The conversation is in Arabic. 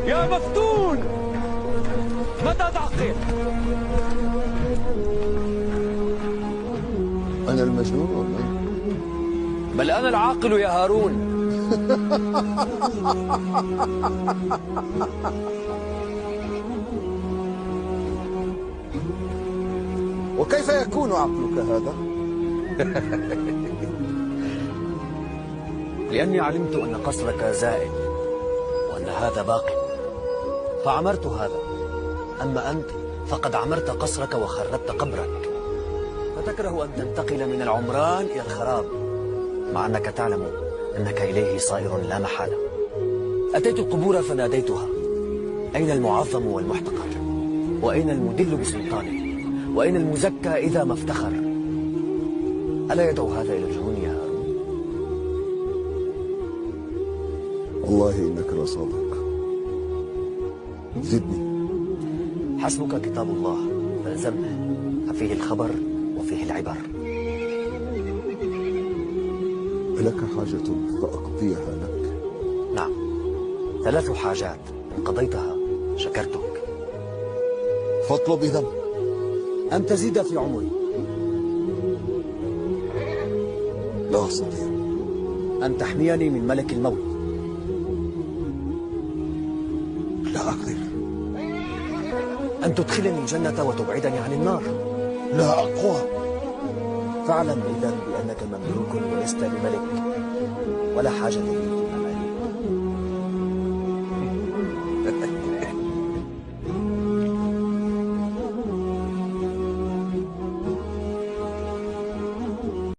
يا مفتون، متى تعقل؟ أنا المجنون؟ بل أنا العاقل يا هارون. وكيف يكون عقلك هذا؟ لأني علمت أن قصرك زائل وأن هذا باق، فعمرت هذا. أما أنت فقد عمرت قصرك وخربت قبرك، فتكره أن تنتقل من العمران إلى الخراب، مع أنك تعلم أنك إليه صائر لا محالة. أتيت القبور فناديتها: أين المعظم والمحتقر؟ وأين المدل بسلطانه؟ وأين المزكى إذا ما افتخر؟ ألا يدعو هذا إلى الجنون يا هارون؟ والله إنك لصادق. زدني. حسبك كتاب الله فالزمه، ففيه الخبر وفيه العبر. ألك حاجة فأقضيها لك؟ نعم، 3 حاجات إن قضيتها شكرتك. فاطلب إذن. أن تزيد في عمري. لا أستطيع. أن تحميني من ملك الموت. لا أقدر. أن تدخلني الجنة وتبعدني عن النار. لا أقوى. فاعلم إذن بأنك مملوك ولست بملك، ولا حاجة لي